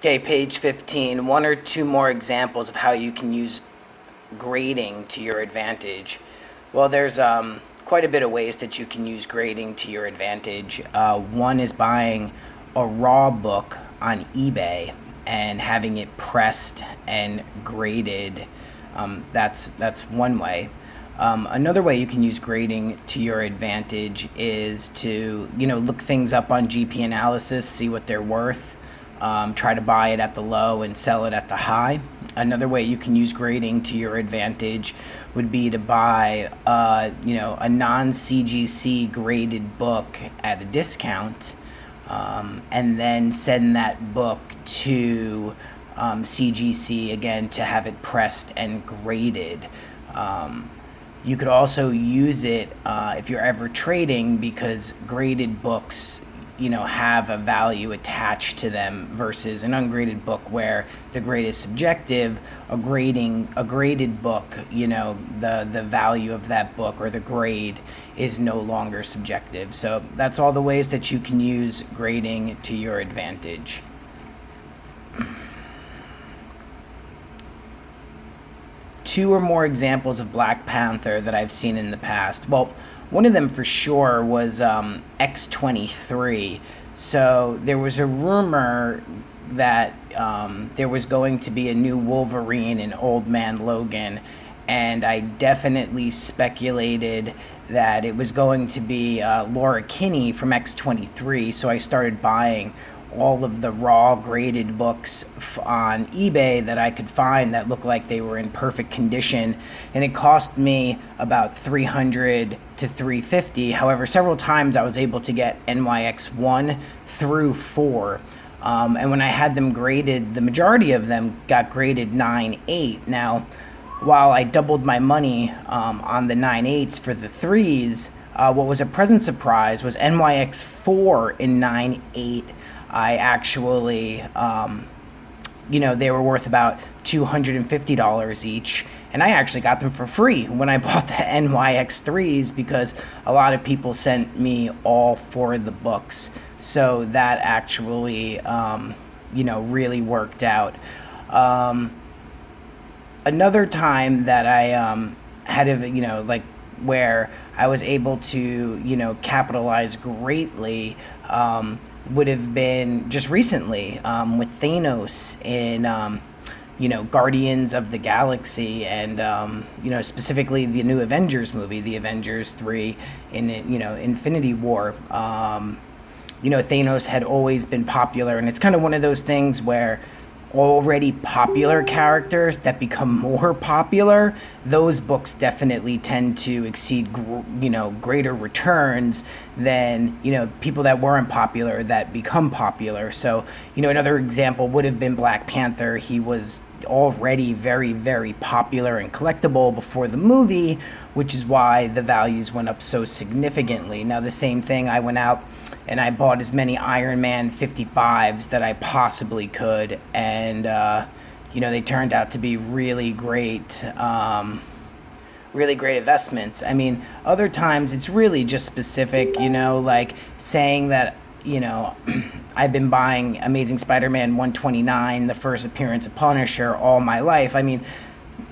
Okay, page 15. One or two more examples of how you can use grading to your advantage. Well, there's quite a bit of ways that you can use grading to your advantage. One is buying a raw book on eBay and having it pressed and graded. That's one way. Another way you can use grading to your advantage is to look things up on GP analysis, see what they're worth. Try to buy it at the low and sell it at the high. Another way you can use grading to your advantage would be to buy, a non-CGC graded book at a discount, and then send that book to CGC again to have it pressed and graded. You could also use it if you're ever trading, because graded books have a value attached to them versus an ungraded book where the grade is subjective. A graded book, the value of that book or the grade is no longer subjective. So that's all the ways that you can use grading to your advantage. Two or more examples of Black Panther that I've seen in the past. Well, one of them for sure was X-23. So there was a rumor that there was going to be a new Wolverine in Old Man Logan, and I definitely speculated that it was going to be Laura Kinney from X-23, so I started buying all of the raw graded books on eBay that I could find that looked like they were in perfect condition, and it cost me about $300 to $350. However, several times I was able to get NYX 1 through 4, and when I had them graded, the majority of them got graded 9.8. Now, while I doubled my money on the 9.8s for the 3s, what was a pleasant surprise was NYX 4 in 9.8. I actually, they were worth about $250 each, and I actually got them for free when I bought the NYX 3s, because a lot of people sent me all 4 of the books. So that actually, really worked out. Another time that I had where I was able to, capitalize greatly, would have been just recently with Thanos in Guardians of the Galaxy, and specifically the new Avengers movie, the Avengers 3 in Infinity War. Thanos had always been popular, and it's kind of one of those things where already popular characters that become more popular, those books definitely tend to exceed greater returns than people that weren't popular that become popular. So another example would have been Black Panther. He was already very, very popular and collectible before the movie, which is why the values went up so significantly. Now, the same thing, I went out and I bought as many Iron Man 55s that I possibly could, and they turned out to be really great investments. I mean, other times it's really just specific, like saying that I've been buying Amazing Spider-Man 129, the first appearance of Punisher, all my life. I mean,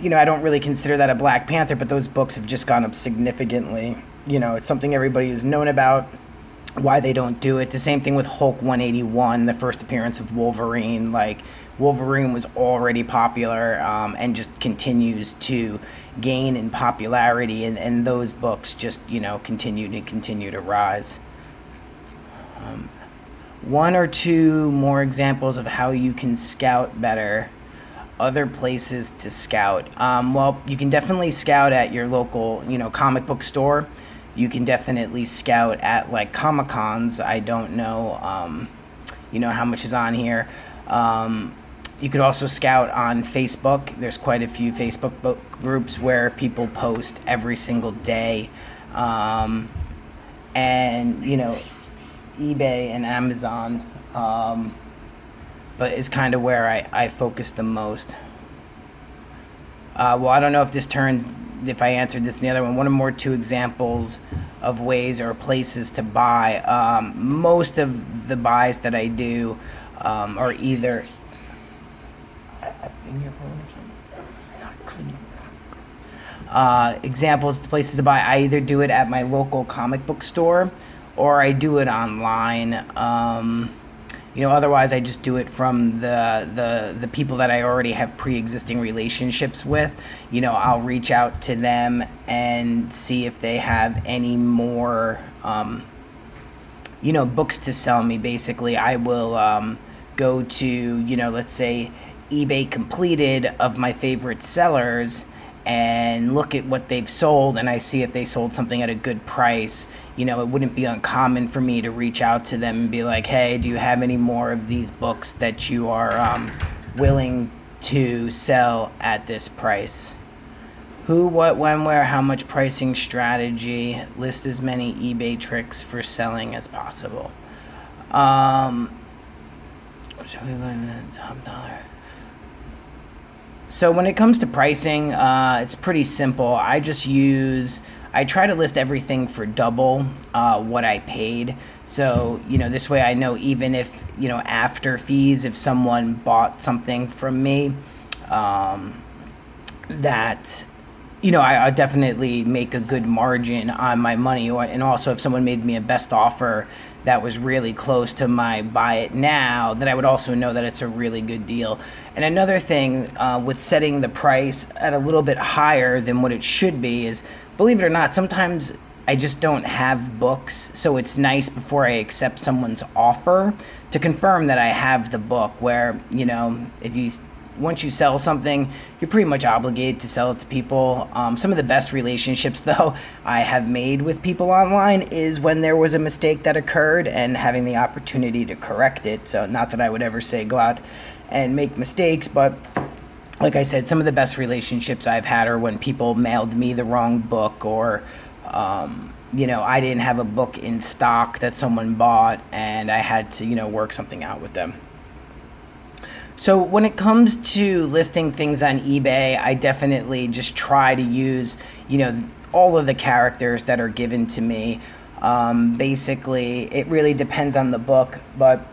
I don't really consider that a Black Panther, but those books have just gone up significantly. It's something everybody has known about, why they don't do it. The same thing with Hulk 181, the first appearance of Wolverine. Like, Wolverine was already popular, and just continues to gain in popularity, and those books just continue to rise. One or two more examples of how you can scout better. Other places to scout. Well, you can definitely scout at your local, comic book store. You can definitely scout at like Comic-Cons. I don't know, how much is on here. You could also scout on Facebook. There's quite a few Facebook book groups where people post every single day. And, eBay and Amazon, but it's kind of where I focus the most. Well, I don't know if I answered this in the other one. One or more two examples of ways or places to buy. Most of the buys that I do are either Examples, places to buy. I either do it at my local comic book store, or I do it online. Otherwise I just do it from the people that I already have pre-existing relationships with. I'll reach out to them and see if they have any more, books to sell me. Basically, I will go to, let's say eBay completed of my favorite sellers and look at what they've sold, and I see if they sold something at a good price. It wouldn't be uncommon for me to reach out to them and be like, hey, do you have any more of these books that you are willing to sell at this price? Who, what, when, where, how much pricing strategy. List as many eBay tricks for selling as possible. Top dollar. So when it comes to pricing, it's pretty simple. I try to list everything for double what I paid. So, this way I know, even if, after fees, if someone bought something from me, that, I definitely make a good margin on my money. And also, if someone made me a best offer that was really close to my buy it now, then I would also know that it's a really good deal. And another thing with setting the price at a little bit higher than what it should be is, believe it or not, sometimes I just don't have books, so it's nice before I accept someone's offer to confirm that I have the book, where, once you sell something, you're pretty much obligated to sell it to people. Some of the best relationships, though, I have made with people online is when there was a mistake that occurred and having the opportunity to correct it. So not that I would ever say go out and make mistakes, but like I said, some of the best relationships I've had are when people mailed me the wrong book, or I didn't have a book in stock that someone bought and I had to, work something out with them. So when it comes to listing things on eBay, I definitely just try to use, all of the characters that are given to me. Basically, it really depends on the book, but,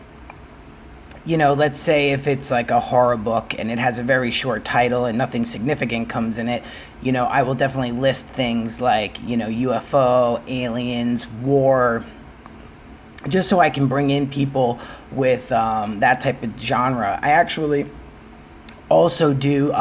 let's say if it's like a horror book and it has a very short title and nothing significant comes in it, I will definitely list things like, UFO, aliens, war, just so I can bring in people with that type of genre. I actually also do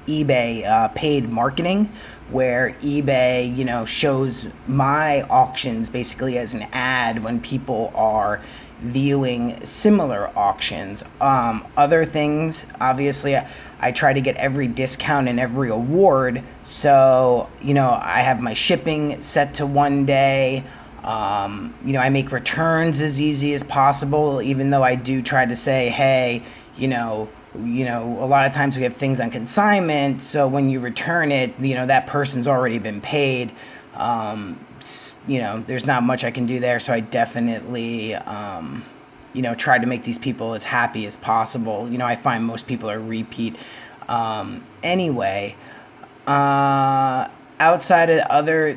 eBay paid marketing, where eBay, shows my auctions basically as an ad when people are viewing similar auctions. Other things, obviously, I try to get every discount and every award. So, I have my shipping set to 1 day. I make returns as easy as possible, even though I do try to say, hey, a lot of times we have things on consignment, so when you return it, that person's already been paid. There's not much I can do there, so I definitely, try to make these people as happy as possible. I find most people are repeat. Anyway, outside of other,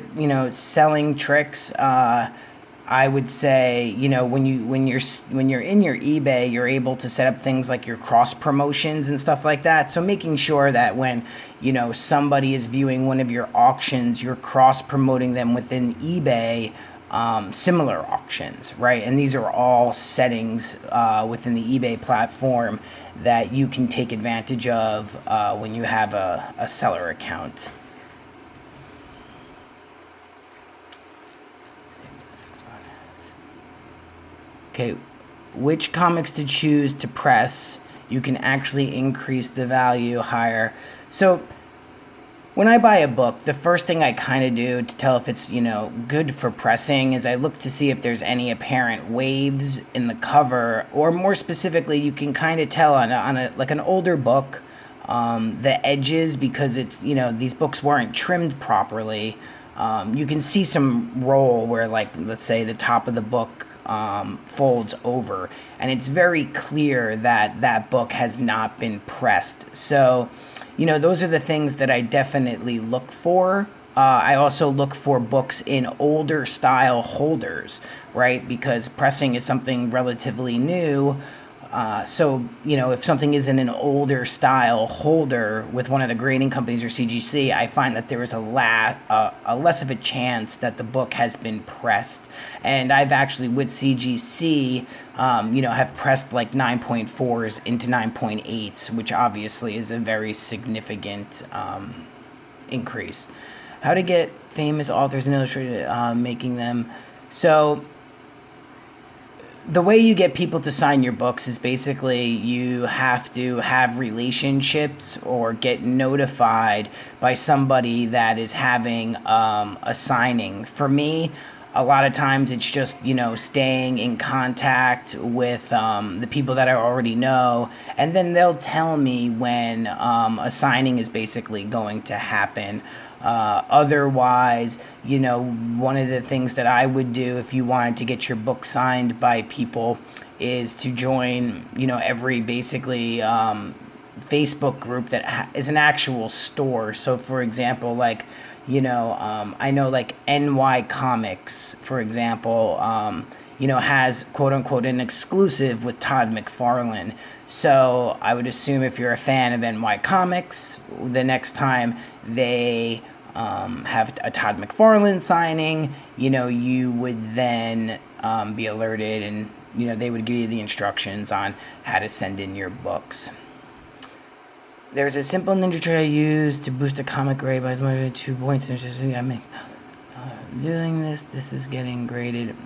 selling tricks, I would say, when you're in your eBay, you're able to set up things like your cross promotions and stuff like that. So making sure that when, somebody is viewing one of your auctions, you're cross promoting them within eBay, similar auctions, right? And these are all settings within the eBay platform that you can take advantage of when you have a seller account. Okay, which comics to choose to press? You can actually increase the value higher. So when I buy a book, the first thing I kind of do to tell if it's, good for pressing is I look to see if there's any apparent waves in the cover, or more specifically, you can kind of tell on an older book, the edges, because it's, these books weren't trimmed properly. You can see some roll where, like, let's say the top of the book folds over, and it's very clear that that book has not been pressed. So, those are the things that I definitely look for. I also look for books in older style holders, right? Because pressing is something relatively new. So, if something is in an older style holder with one of the grading companies or CGC, I find that there is a less of a chance that the book has been pressed. And I've actually, with CGC, have pressed like 9.4s into 9.8s, which obviously is a very significant increase. How to get famous authors and illustrators, making them. So, the way you get people to sign your books is basically you have to have relationships or get notified by somebody that is having a signing. For me, a lot of times it's just, staying in contact with the people that I already know, and then they'll tell me when a signing is basically going to happen. Otherwise, one of the things that I would do if you wanted to get your book signed by people is to join, every basically Facebook group that is an actual store. So, for example, like, I know like NY Comics, for example, has quote unquote an exclusive with Todd McFarlane. So I would assume if you're a fan of NY Comics, the next time they have a Todd McFarlane signing, you would then be alerted, and they would give you the instructions on how to send in your books. There's a simple ninja trick I use to boost a comic grade by more than 2 points. I make doing this is getting graded.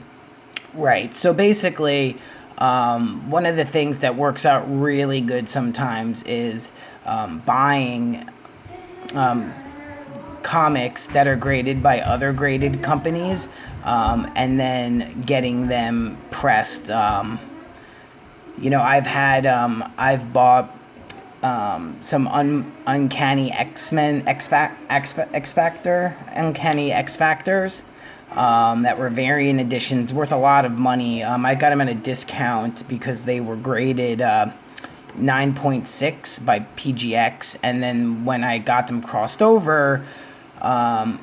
Right. So basically, one of the things that works out really good sometimes is buying comics that are graded by other graded companies, and then getting them pressed. I've bought some Uncanny X-Men, Uncanny X Factors, that were variant editions, worth a lot of money. I got them at a discount because they were graded 9.6 by PGX, and then when I got them crossed over, they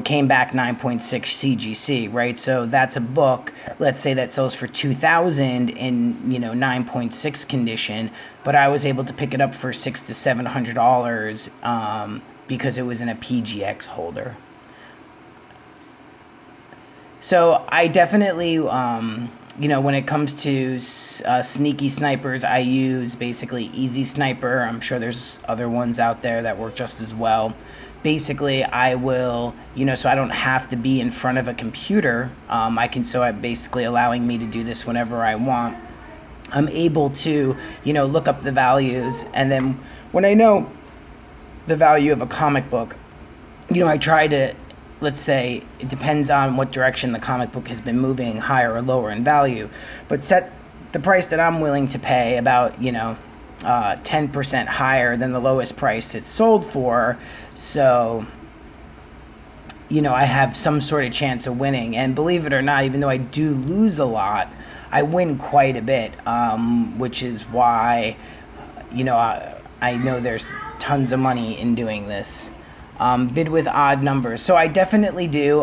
came back 9.6 CGC, right? So that's a book, let's say, that sells for $2,000 in 9.6 condition, but I was able to pick it up for $600 to $700 because it was in a PGX holder. So I definitely, when it comes to sneaky snipers, I use basically Easy Sniper. I'm sure there's other ones out there that work just as well. Basically, I will, so I don't have to be in front of a computer. I'm basically allowing me to do this whenever I want. I'm able to, look up the values, and then when I know the value of a comic book, I try to, let's say, it depends on what direction the comic book has been moving, higher or lower in value, but set the price that I'm willing to pay about, 10% higher than the lowest price it's sold for. So, I have some sort of chance of winning. And believe it or not, even though I do lose a lot, I win quite a bit, which is why, I know there's tons of money in doing this. Bid with odd numbers. So I definitely do.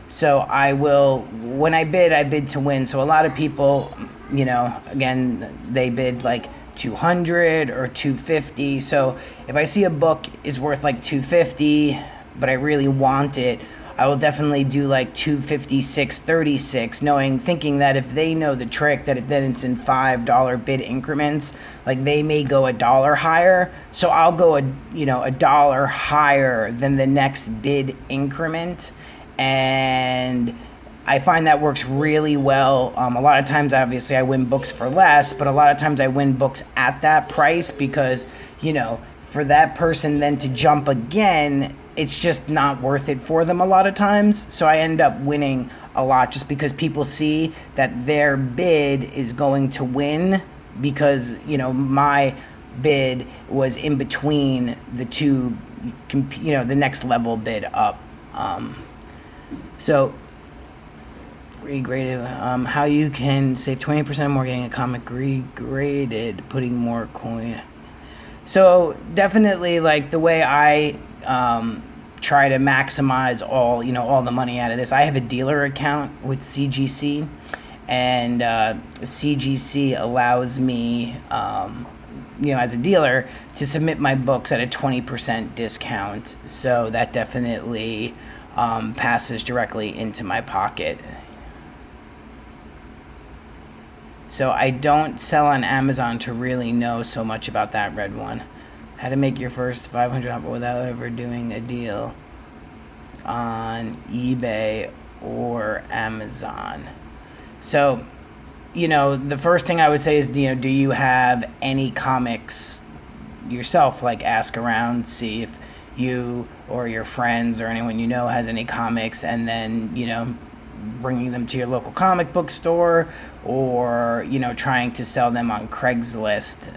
So I will, when I bid to win. So a lot of people, again, they bid like 200 or 250. So if I see a book is worth like 250, but I really want it, I will definitely do like 256.36, thinking that if they know the trick, that then it's in $5 bid increments, like they may go $1 higher. So I'll go $1 higher than the next bid increment, and I find that works really well. A lot of times, obviously, I win books for less, but a lot of times I win books at that price because, for that person then to jump again, it's just not worth it for them a lot of times. So I end up winning a lot just because people see that their bid is going to win because, my bid was in between the two, the next level bid up. So regraded, how you can save 20% more getting a comic regraded, putting more coin. So definitely, like, the way I try to maximize all the money out of this, I have a dealer account with CGC, and CGC allows me, as a dealer, to submit my books at a 20% discount. So that definitely passes directly into my pocket. So I don't sell on Amazon to really know so much about that red one. How to make your first 500 without ever doing a deal on eBay or Amazon. So, the first thing I would say is, do you have any comics yourself? Like, ask around, see if you or your friends or anyone you know has any comics, and then, bringing them to your local comic book store, or, trying to sell them on Craigslist.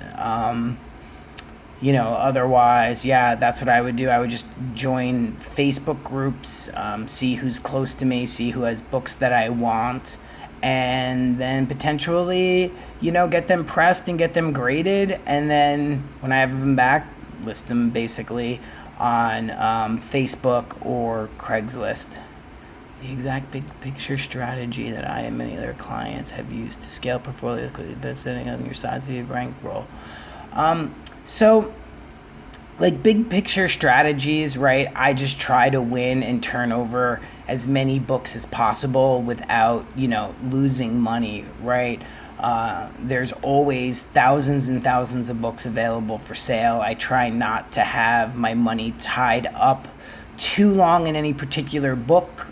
Otherwise, that's what I would do. I would just join Facebook groups, see who's close to me, see who has books that I want, and then potentially, get them pressed and get them graded. And then when I have them back, list them basically on Facebook or Craigslist. The exact big picture strategy that I and many other clients have used to scale portfolio quickly by setting on your size of your bankroll. So, like, big picture strategies, right? I just try to win and turn over as many books as possible without, losing money, right? There's always thousands and thousands of books available for sale. I try not to have my money tied up too long in any particular book.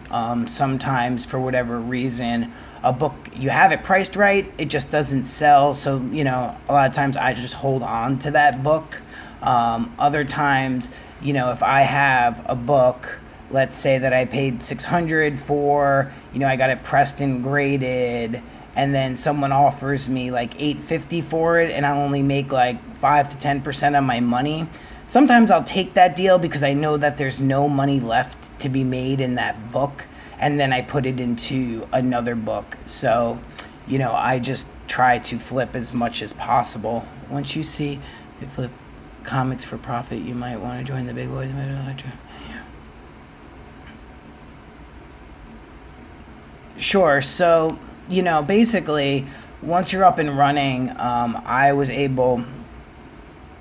Sometimes, for whatever reason, a book, you have it priced right, it just doesn't sell. So, a lot of times I just hold on to that book. Other times, if I have a book, let's say that I paid $600 for, I got it pressed and graded, and then someone offers me like $850 for it, and I'll only make like 5 to 10% of my money. Sometimes I'll take that deal because I know that there's no money left to be made in that book, and then I put it into another book. So, I just try to flip as much as possible. Once you see it flip comics for profit, you might want to join the big boys. Sure. So, basically, once you're up and running, I was able,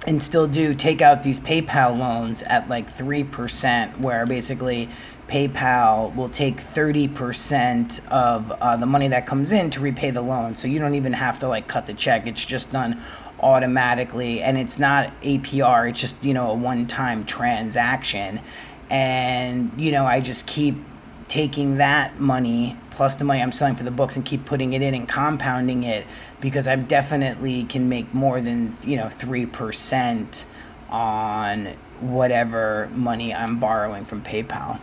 and still do, take out these PayPal loans at like 3%, where basically PayPal will take 30% of the money that comes in to repay the loan. So you don't even have to like cut the check. It's just done automatically, and it's not APR. It's just, a one-time transaction. And, I just keep taking that money plus the money I'm selling for the books and keep putting it in and compounding it, because I definitely can make more than 3% on whatever money I'm borrowing from PayPal.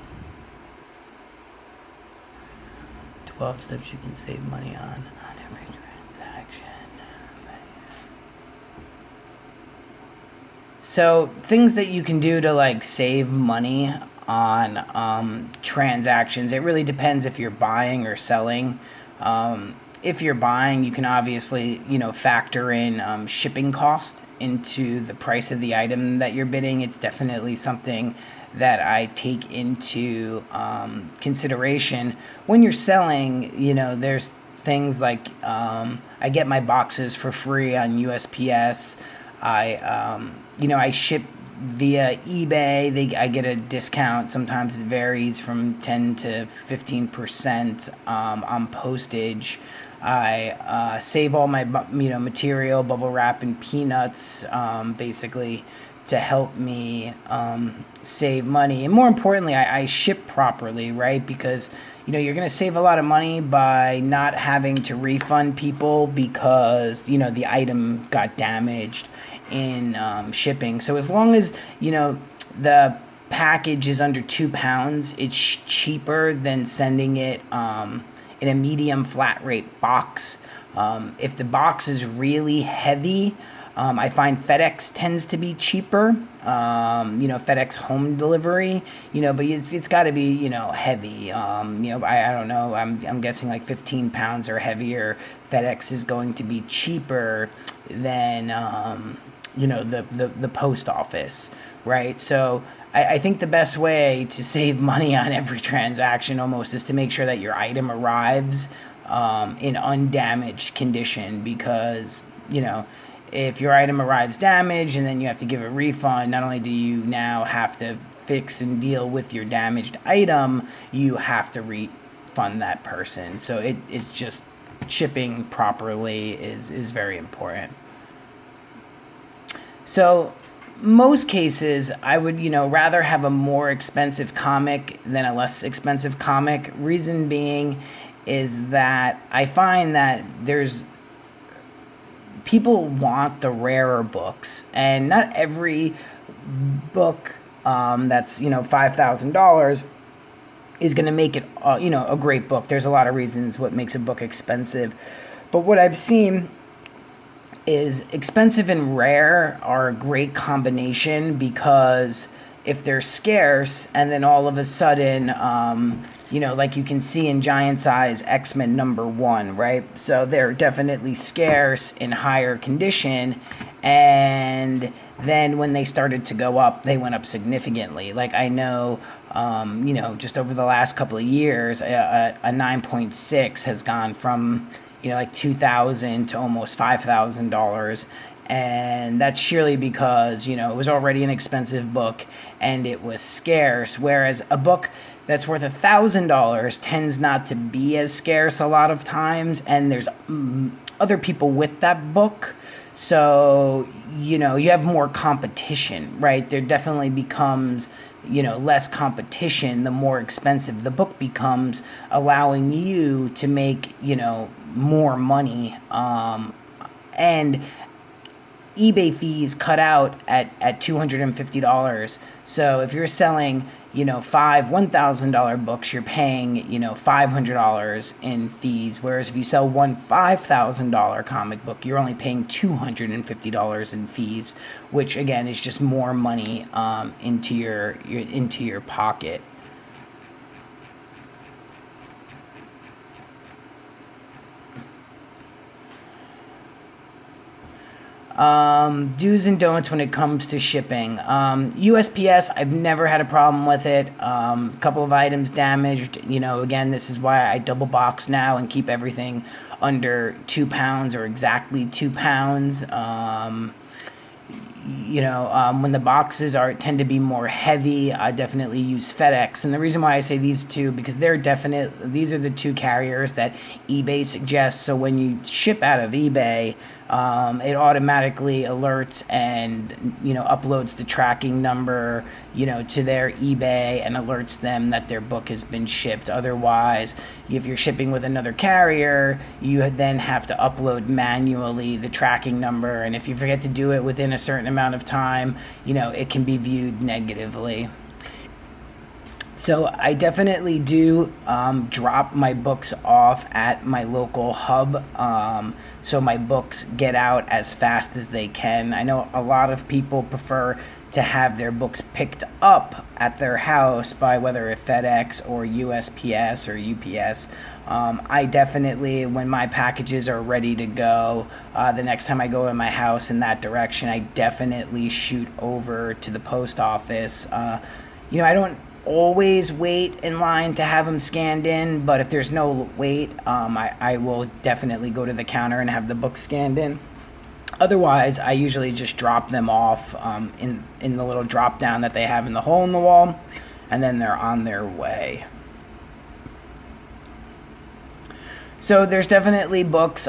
12 steps you can save money on every transaction. So things that you can do to like save money on transactions. It really depends if you're buying or selling. If you're buying, you can obviously, factor in shipping cost into the price of the item that you're bidding. It's definitely something that I take into consideration. When you're selling, there's things like I get my boxes for free on USPS. I ship via eBay. I get a discount. Sometimes it varies from 10 to 15% on postage. I save all my material, bubble wrap, and peanuts, basically to help me save money. And more importantly, I ship properly, right? Because you're going to save a lot of money by not having to refund people because the item got damaged in shipping. So as long as the package is under 2 pounds, it's cheaper than sending it in a medium flat rate box. If the box is really heavy, I find FedEx tends to be cheaper. FedEx home delivery, but it's got to be heavy. I don't know. I'm guessing like 15 pounds or heavier. FedEx is going to be cheaper than the post office, right? So I think the best way to save money on every transaction almost is to make sure that your item arrives in undamaged condition, because, if your item arrives damaged and then you have to give a refund, not only do you now have to fix and deal with your damaged item, you have to refund that person. So it's just, shipping properly is very important. So most cases, I would, rather have a more expensive comic than a less expensive comic. Reason being is that I find that people want the rarer books, and not every book that's $5,000 is going to make it a great book. There's a lot of reasons what makes a book expensive, but what I've seen is expensive and rare are a great combination, because if they're scarce and then all of a sudden, like you can see in Giant Size X-Men #1, right? So they're definitely scarce in higher condition, and then when they started to go up, they went up significantly. Like I know, just over the last couple of years, a 9.6 has gone from like $2,000 to almost $5,000, and that's surely because it was already an expensive book and it was scarce. Whereas a book that's worth $1,000 tends not to be as scarce a lot of times, and there's other people with that book. So, you have more competition, right? There definitely becomes, less competition the more expensive the book becomes, allowing you to make, more money. And eBay fees cut out at $250. So if you're selling, five $1,000 books, you're paying, $500 in fees. Whereas if you sell one $5,000 comic book, you're only paying $250 in fees, which again is just more money into your pocket. Do's and don'ts when it comes to shipping. USPS, I've never had a problem with it. A couple of items damaged. Again, this is why I double box now and keep everything under 2 pounds or exactly 2 pounds. When the boxes tend to be more heavy, I definitely use FedEx. And the reason why I say these two, because these are the two carriers that eBay suggests. So when you ship out of eBay, it automatically alerts and uploads the tracking number to their eBay and alerts them that their book has been shipped. Otherwise, if you're shipping with another carrier, you then have to upload manually the tracking number, and if you forget to do it within a certain amount of time, it can be viewed negatively. So I definitely do drop my books off at my local hub, so my books get out as fast as they can. I know a lot of people prefer to have their books picked up at their house by whether it's FedEx or USPS or UPS. I definitely, when my packages are ready to go, the next time I go in my house in that direction, I definitely shoot over to the post office. I don't always wait in line to have them scanned in, but if there's no wait, I will definitely go to the counter and have the book scanned in. Otherwise, I usually just drop them off in the little drop down that they have in the hole in the wall, and then they're on their way. So there's definitely books,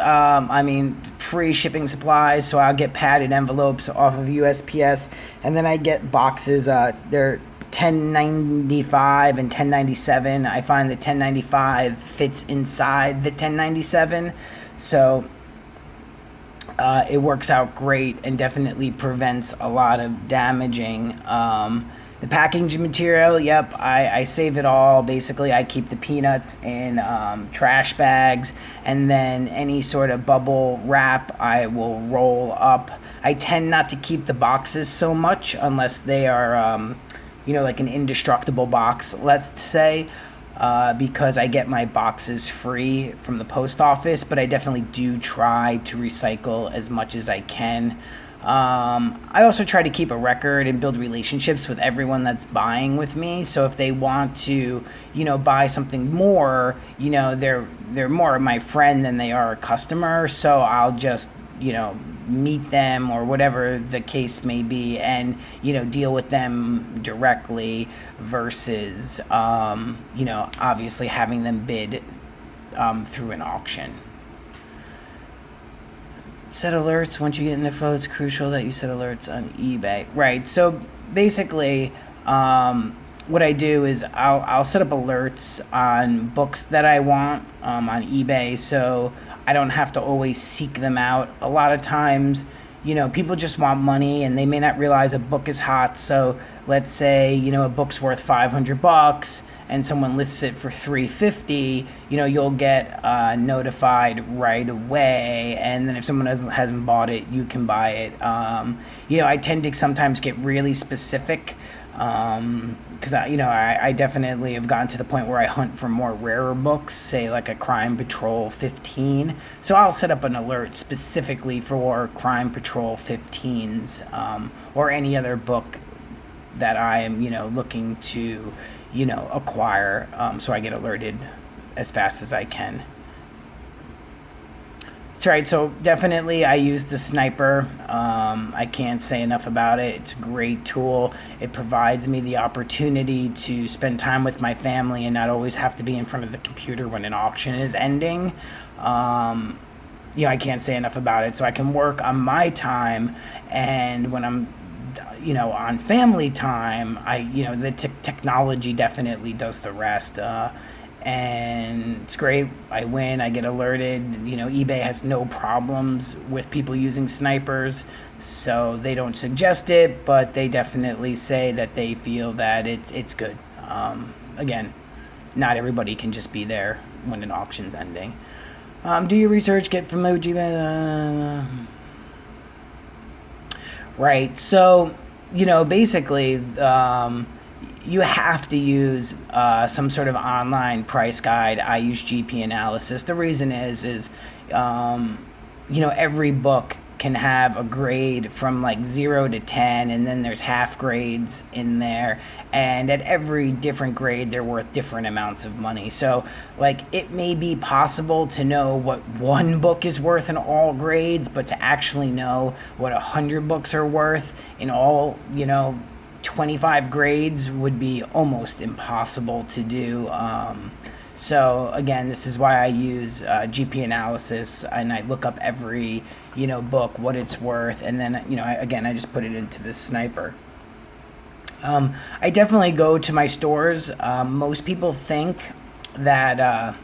free shipping supplies, so I'll get padded envelopes off of USPS, and then I get boxes. They're $10.95 and $10.97. I find that $10.95 fits inside the $10.97, so it works out great and definitely prevents a lot of damaging. The packaging material, yep, I save it all. Basically, I keep the peanuts in trash bags, and then any sort of bubble wrap I will roll up. I tend not to keep the boxes so much unless they are like an indestructible box, let's say, because I get my boxes free from the post office, but I definitely do try to recycle as much as I can. I also try to keep a record and build relationships with everyone that's buying with me. So if they want to, buy something more, they're more my friend than they are a customer. So I'll just, meet them or whatever the case may be, and deal with them directly versus, obviously having them bid through an auction. Set alerts once you get into flow. It's crucial that you set alerts on eBay. Right. So basically, what I do is I'll set up alerts on books that I want on eBay, so I don't have to always seek them out. A lot of times, people just want money and they may not realize a book is hot. So let's say a book's worth $500 and someone lists it for $350, you'll get notified right away. And then if someone hasn't bought it, you can buy it. I tend to sometimes get really specific because I definitely have gotten to the point where I hunt for more rarer books, say like a Crime Patrol 15. So I'll set up an alert specifically for Crime Patrol 15s or any other book that I am looking to acquire, so I get alerted as fast as I can. That's right. So definitely I use the Sniper. I can't say enough about it. It's a great tool. It provides me the opportunity to spend time with my family and not always have to be in front of the computer when an auction is ending. I can't say enough about it. So I can work on my time, and when I'm on family time, the technology definitely does the rest. And it's great. I win. I get alerted. eBay has no problems with people using snipers, so they don't suggest it, but they definitely say that they feel that it's good. Again, not everybody can just be there when an auction's ending. Do your research. Get familiar with eBay. Right. So, basically, you have to use some sort of online price guide. I use GP Analysis. The reason is every book can have a grade from like 0 to 10, and then there's half grades in there, and at every different grade they're worth different amounts of money. So like it may be possible to know what one book is worth in all grades, but to actually know what 100 books are worth in all 25 grades would be almost impossible to do. So again, this is why I use GP Analysis, and I look up every book, what it's worth, and then I just put it into this Sniper. I definitely go to my stores. Most people think that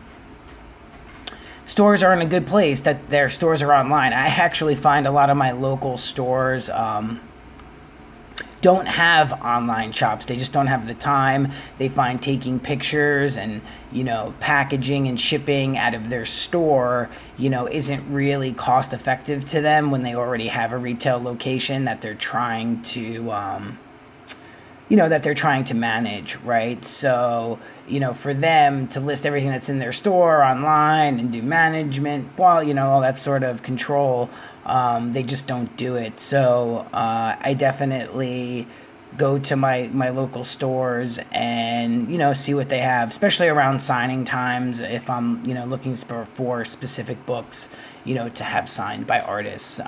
stores are in a good place, that their stores are online. I actually find a lot of my local stores don't have online shops. They just don't have the time. They find taking pictures and packaging and shipping out of their store isn't really cost effective to them when they already have a retail location that they're trying to manage, right? So for them to list everything that's in their store online and do management, all that sort of control, they just don't do it. So I definitely go to my local stores and see what they have, especially around signing times, if I'm looking for specific books to have signed by artists.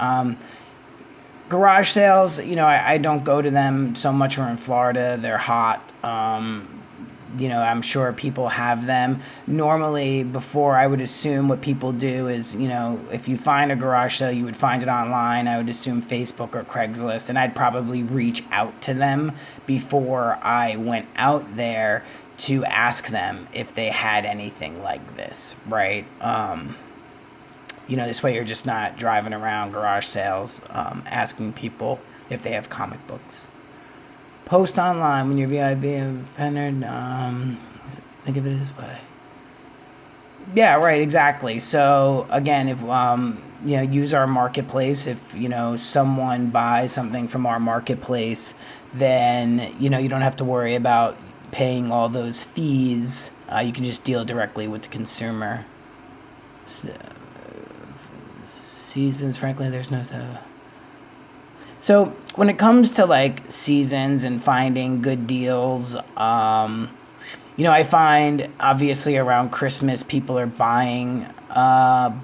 Garage sales, I don't go to them so much. We're in Florida. They're hot. I'm sure people have them. Normally, before, I would assume what people do is, if you find a garage sale, you would find it online. I would assume Facebook or Craigslist, and I'd probably reach out to them before I went out there to ask them if they had anything like this, right? This way you're just not driving around garage sales asking people if they have comic books. Post online when you're VIB independent. Think of it this way. Yeah, right, exactly. So again, if use our marketplace. If someone buys something from our marketplace, then you don't have to worry about paying all those fees. You can just deal directly with the consumer. So, seasons, frankly, there's no. So when it comes to like seasons and finding good deals, I find obviously around Christmas people are buying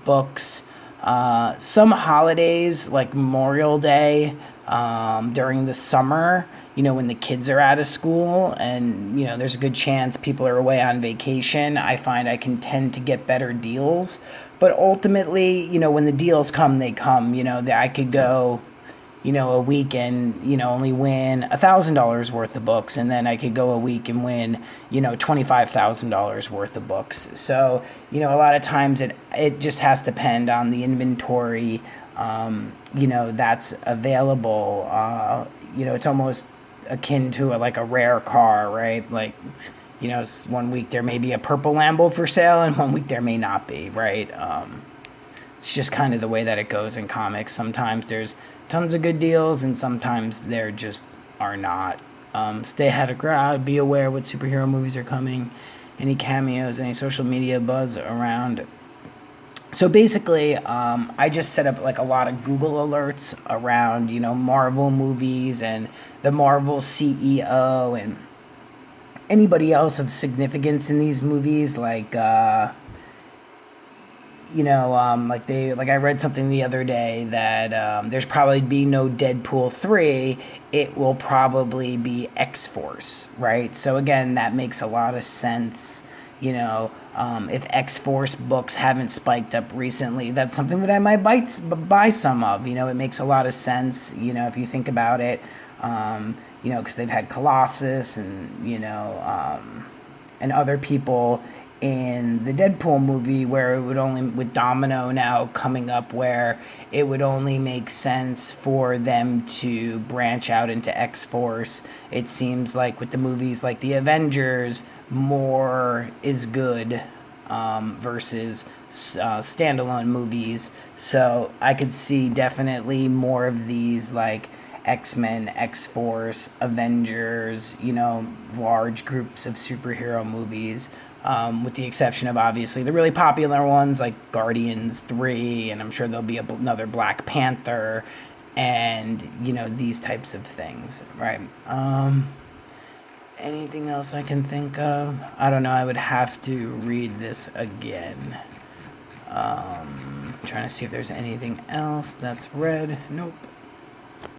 books. Some holidays like Memorial Day, during the summer, when the kids are out of school and, there's a good chance people are away on vacation, I find I can tend to get better deals. But ultimately, when the deals come, they come. That I could go, a week and, only win $1,000 worth of books. And then I could go a week and win, $25,000 worth of books. So, a lot of times it just has to depend on the inventory, that's available. It's almost akin to like a rare car, right? Like, one week there may be a purple Lambo for sale and one week there may not be, right? It's just kind of the way that it goes in comics. Sometimes there's tons of good deals, and sometimes there just are not. Stay ahead of crowd. Be aware what superhero movies are coming. Any cameos, any social media buzz around. So basically, I just set up like a lot of Google alerts around, Marvel movies and the Marvel CEO and anybody else of significance in these movies, like like I read something the other day that there's probably be no Deadpool 3. It will probably be X-Force, right? So again, that makes a lot of sense. If X-Force books haven't spiked up recently, that's something that I might buy some of. It makes a lot of sense, if you think about it. Because they've had Colossus and other people in the Deadpool movie, where it would only, with Domino now coming up, where it would only make sense for them to branch out into X-Force. It seems like with the movies like the Avengers, more is good versus standalone movies. So I could see definitely more of these like X-Men, X-Force, Avengers, large groups of superhero movies, with the exception of obviously the really popular ones like Guardians 3, and I'm sure there'll be another Black Panther, and, these types of things, right? Anything else I can think of? I don't know, I would have to read this again. Trying to see if there's anything else that's read. Nope.